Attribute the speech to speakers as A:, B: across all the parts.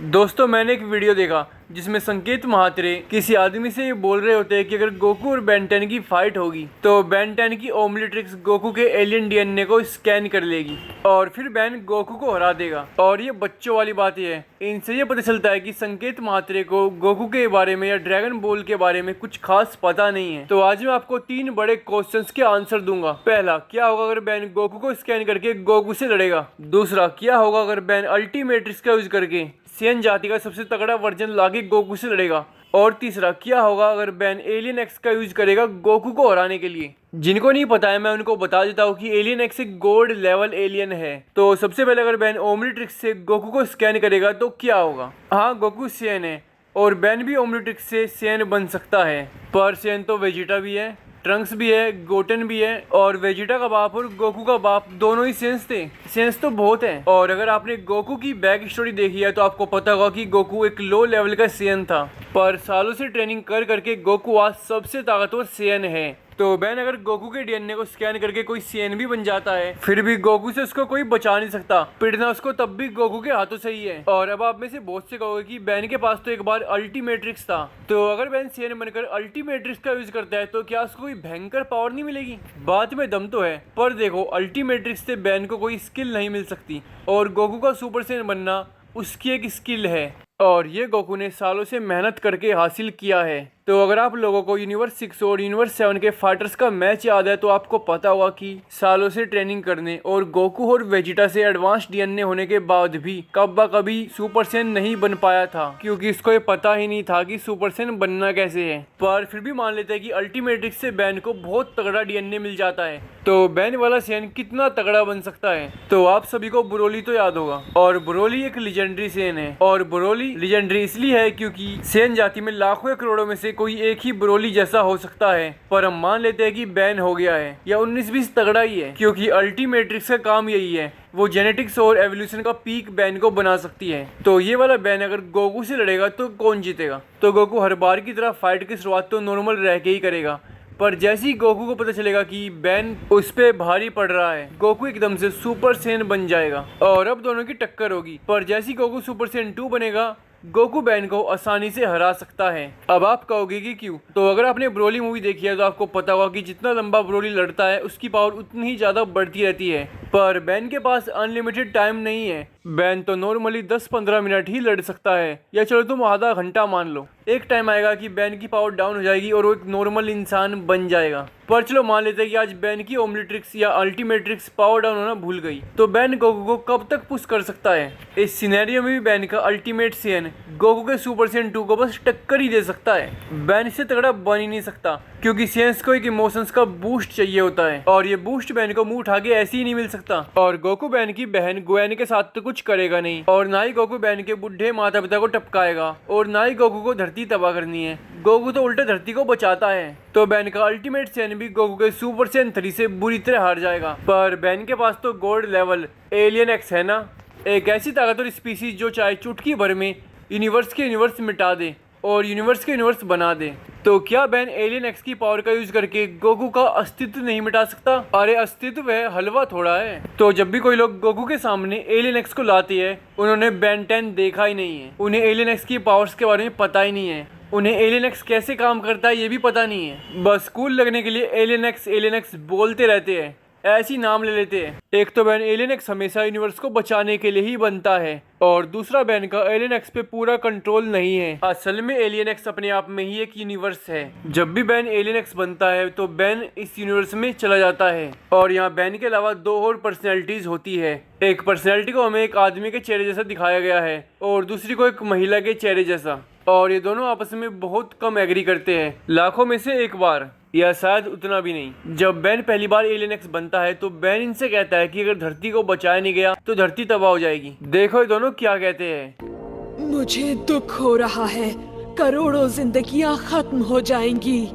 A: दोस्तों मैंने एक वीडियो देखा जिसमें संकेत महात्रे किसी आदमी से ये बोल रहे होते हैं कि अगर गोकू और बेन 10 की फाइट होगी तो बेन 10 की ओमनिट्रिक्स गोकू के एलियन डीएनए को स्कैन कर लेगी और फिर बेन गोकू को हरा देगा। और ये बच्चों वाली बात ही है। इनसे ये पता चलता है कि संकेत महात्रे को गोकू के बारे में या ड्रैगन बॉल के बारे में कुछ खास पता नहीं है। तो आज मैं आपको 3 बड़े क्वेश्चंस के आंसर दूंगा। पहला, क्या होगा अगर बेन गोकू को स्कैन करके गोकू से लड़ेगा। दूसरा, क्या होगा अगर बेन अल्टीमेट्रिक्स का यूज करके सेन जाति का सबसे तगड़ा वर्जन लाके गोकू से लड़ेगा। और तीसरा, क्या होगा अगर बेन एलियन एक्स का यूज करेगा गोकू को हराने के लिए। जिनको नहीं पता है मैं उनको बता देता हूँ कि एलियन एक्स एक गोल्ड लेवल एलियन है। तो सबसे पहले अगर बेन ओमनिट्रिक्स से गोकू को स्कैन करेगा तो क्या होगा। हाँ, गोकू सेन है और बेन भी ओमनिट्रिक्स से सेन बन सकता है, पर सेन तो वेजिटा भी है, ट्रंक्स भी है, गोटेन भी है और वेजिटा का बाप और गोकू का बाप दोनों ही सेंस थे। सेंस तो बहुत है। और अगर आपने गोकू की बैक स्टोरी देखी है तो आपको पता होगा कि गोकू एक लो लेवल का सेन था, पर सालों से ट्रेनिंग कर करके गोकू आज सबसे ताकतवर सेन है। तो बेन अगर गोकू के डीएनए को स्कैन करके कोई सेन भी बन जाता है फिर भी गोकू से उसको कोई बचा नहीं सकता। पिटना उसको तब भी गोकू के हाथों से ही है। और अब आप में से बहुत से कहोगे कि बेन के पास तो एक बार अल्टीमेट्रिक्स था, तो अगर बेन सेन बनकर अल्टीमेट्रिक्स का यूज करता है तो क्या उसको कोई भयंकर पावर नहीं मिलेगी। बात में दम तो है, पर देखो अल्टीमेट्रिक्स से बेन को कोई स्किल नहीं मिल सकती और गोकू का सुपर सेन बनना उसकी एक स्किल है और ये गोकू ने सालों से मेहनत करके हासिल किया है। तो अगर आप लोगों को यूनिवर्स 6 और यूनिवर्स 7 के फाइटर्स का मैच याद है तो आपको पता होगा कि सालों से ट्रेनिंग करने और गोकू और वेजिटा से एडवांस डीएनए होने के बाद भी कब्बा कभी सुपर सेन नहीं बन पाया था, क्योंकि इसको ये पता ही नहीं था कि सुपर सेन बनना कैसे है। पर फिर भी मान लेते हैं कि अल्टीमेट्रिक्स से बेन को बहुत तगड़ा डीएनए मिल जाता है, तो बेन वाला सेन कितना तगड़ा बन सकता है। तो आप सभी को ब्रोली तो याद होगा, और ब्रोली एक लेजेंडरी सेन है। और ब्रोली लेजेंडरी इसलिए है क्योंकि सेन जाति में लाखों या करोड़ों में से कोई एक ही ब्रोली जैसा हो सकता है, पर हम मान लेते हैं कि बेन हो गया है या 19-20 तगड़ा ही है, क्योंकि अल्टीमेट्रिक्स का काम यही है, वो जेनेटिक्स और एवोल्यूशन का पीक बेन को बना सकती है। तो ये वाला बेन अगर गोकू से लड़ेगा तो कौन जीतेगा। तो गोकू हर बार की तरह फाइट की शुरुआत तो नॉर्मल रह के ही करेगा, पर जैसे ही गोकू को पता चलेगा कि बेन उस पे भारी पड़ रहा है, गोकू एकदम से सुपर सेन बन जाएगा और अब दोनों की टक्कर होगी। पर जैसे ही गोकू सुपर सेन 2 बनेगा गोकू बेन को आसानी से हरा सकता है। अब आप कहोगे कि क्यों। तो अगर आपने ब्रोली मूवी देखी है तो आपको पता होगा कि जितना लंबा ब्रोली लड़ता है उसकी पावर उतनी ही ज्यादा बढ़ती रहती है, पर बेन के पास अनलिमिटेड टाइम नहीं है। बेन तो नॉर्मली 10-15 मिनट ही लड़ सकता है, या चलो तुम आधा घंटा मान लो। एक टाइम आएगा कि बेन की पावर डाउन हो जाएगी और वो एक नॉर्मल इंसान बन जाएगा। पर चलो मान लेते हैं कि आज बेन की ओमनिट्रिक्स या अल्टीमेट्रिक्स पावर डाउन होना भूल गई, तो बेन गोकू को कब तक पुश कर सकता है। इस सिनेरियो में भी बेन का अल्टीमेट सेन गोकू के सुपर सेन 2 को बस टक्कर ही दे सकता है। बेन इससे तगड़ा बन ही नहीं सकता, क्योंकि सेंस को एक इमोशंस का बूस्ट चाहिए होता है और ये बूस्ट बेन को मुंह उठा के ऐसे ही नहीं मिल सकता। और गोकू बेन की बहन ग्वेन के साथ तो कुछ करेगा नहीं, और ना ही गोकू बेन के बुढ़े माता पिता को टपकाएगा, और ना ही गोकू को धरती तबाह करनी है। गोकू तो उल्टा धरती को बचाता है। तो बेन का अल्टीमेट सेन भी गोकू के सुपर सेन 3 से बुरी तरह हार जाएगा। पर बेन के पास तो गोल्ड लेवल एलियन एक्स है ना, एक ऐसी ताकतवर स्पीसीज जो चाहे चुटकी भर में यूनिवर्स के यूनिवर्स मिटा दे और यूनिवर्स के यूनिवर्स बना दे। तो क्या बेन एलियन एक्स की पावर का यूज करके गोकू का अस्तित्व नहीं मिटा सकता। अरे अस्तित्व है, हलवा थोड़ा है। तो जब भी कोई लोग गोकू के सामने एलियन एक्स को लाते हैं उन्होंने बेन 10 देखा ही नहीं है, उन्हें एलियन एक्स की पावर्स के बारे में पता ही नहीं है, उन्हें एलियन एक्स कैसे काम करता है ये भी पता नहीं है। बस कूल लगने के लिए एलियन एक्स बोलते रहते हैं, ऐसी नाम ले लेते हैं। एक तो बेन एलियन एक्स हमेशा यूनिवर्स को बचाने के लिए ही बनता है, और दूसरा बेन का एलियन एक्स पे पूरा कंट्रोल नहीं है। असल में एलियन एक्स अपने आप में ही एक यूनिवर्स है। जब भी बेन एलियन एक्स बनता है तो बेन इस यूनिवर्स में चला जाता है, और यहाँ बेन के अलावा 2 और पर्सनैलिटीज होती है। एक पर्सनैलिटी को हमें एक आदमी के चेहरे जैसा दिखाया गया है और दूसरी को एक महिला के चेहरे जैसा, और ये दोनों आपस में बहुत कम एग्री करते हैं, लाखों में से एक बार, या शायद उतना भी नहीं। जब बेन पहली बार एलियन एक्स बनता है तो बेन इनसे कहता है कि अगर धरती को बचाया नहीं गया तो धरती तबाह हो जाएगी। देखो ये दोनों क्या कहते हैं।
B: मुझे दुख हो रहा है, करोड़ों जिंदगियां खत्म हो जाएंगी।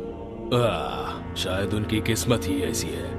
C: शायद उनकी किस्मत ही ऐसी है।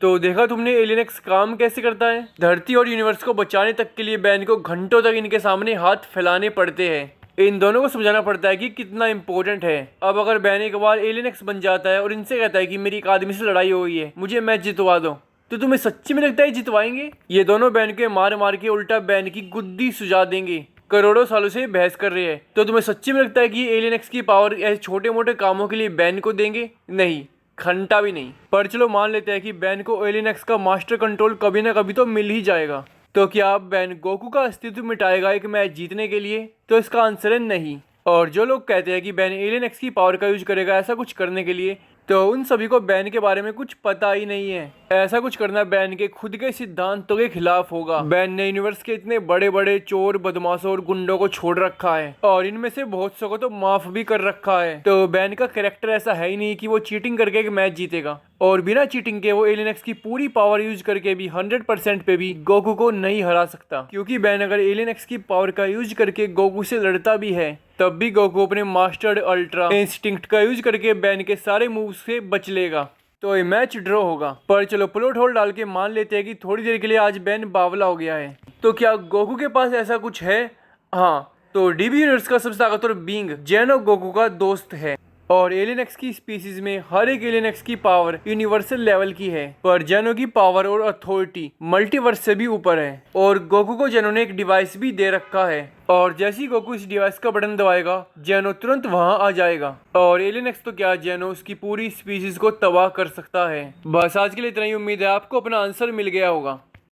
A: तो देखा तुमने एलियन एक्स काम कैसे करता है। धरती और यूनिवर्स को बचाने तक के लिए बेन को घंटों तक इनके सामने हाथ फैलाने पड़ते हैं। इन दोनों को समझाना पड़ता है कि कितना इंपॉर्टेंट है। अब अगर बेन एक बार एलियन एक्स बन जाता है और इनसे कहता है कि मेरी एक आदमी से लड़ाई हो गई है, मुझे मैच जितवा दो, तो तुम्हें सच्ची में लगता है जितवाएंगे। ये दोनों बेन के मार मार के उल्टा बेन की गुद्दी सुझा देंगे। करोड़ों सालों से बहस कर रहे हैं। तो तुम्हें सच्ची में लगता है कि एलियन एक्स की पावर ऐसे छोटे मोटे कामों के लिए बैन को देंगे? नहीं, घंटा भी नहीं। पर चलो मान लेते हैं कि बैन को एलियन एक्स का मास्टर कंट्रोल कभी ना कभी तो मिल ही जाएगा। तो क्या अब बैन गोकू का अस्तित्व मिटाएगा एक मैच जीतने के लिए? तो इसका आंसर है नहीं। और जो लोग कहते हैं कि बैन एलियन एक्स की पावर का यूज करेगा ऐसा कुछ करने के लिए, तो उन सभी को बैन के बारे में कुछ पता ही नहीं है। ऐसा कुछ करना बैन के खुद के सिद्धांतों के खिलाफ होगा। बैन ने यूनिवर्स के इतने बड़े बड़े चोर, बदमाशों और गुंडों को छोड़ रखा है और इनमें से बहुत सौ को तो माफ भी कर रखा है। तो बैन का कैरेक्टर ऐसा है ही नहीं कि वो चीटिंग करके एक मैच जीतेगा, और बिना चीटिंग के वो एलियन एक्स की पूरी पावर यूज करके भी 100% पे भी गोकू को नहीं हरा सकता। क्योंकि बैन अगर एलियन एक्स की पावर का यूज करके गोकू से लड़ता भी है, तब भी गोकू अपने मास्टर्ड अल्ट्रा इंस्टिंक्ट का यूज करके बैन के सारे मूव्स से बच लेगा। तो ये मैच ड्रॉ होगा। पर चलो प्लॉट होल डाल के मान लेते हैं कि थोड़ी देर के लिए आज बैन बावला हो गया है। तो क्या गोकू के पास ऐसा कुछ है? हाँ, तो डीबी यूनिवर्स का सबसे ताकतवर बींग जेनो गोकू का दोस्त है। और एलियन एक्स की स्पीसीज में हर एक एलियन एक्स की पावर यूनिवर्सल लेवल की है, पर जेनो की पावर और अथॉरिटी मल्टीवर्स से भी ऊपर है। और गोकू को जेनो ने एक डिवाइस भी दे रखा है, और जैसे ही गोकू इस डिवाइस का बटन दबाएगा जेनो तुरंत वहां आ जाएगा। और एलियन एक्स तो क्या, जेनो उसकी पूरी स्पीसीज को तबाह कर सकता है। बस आज के लिए इतना ही। उम्मीद है आपको अपना आंसर मिल गया होगा।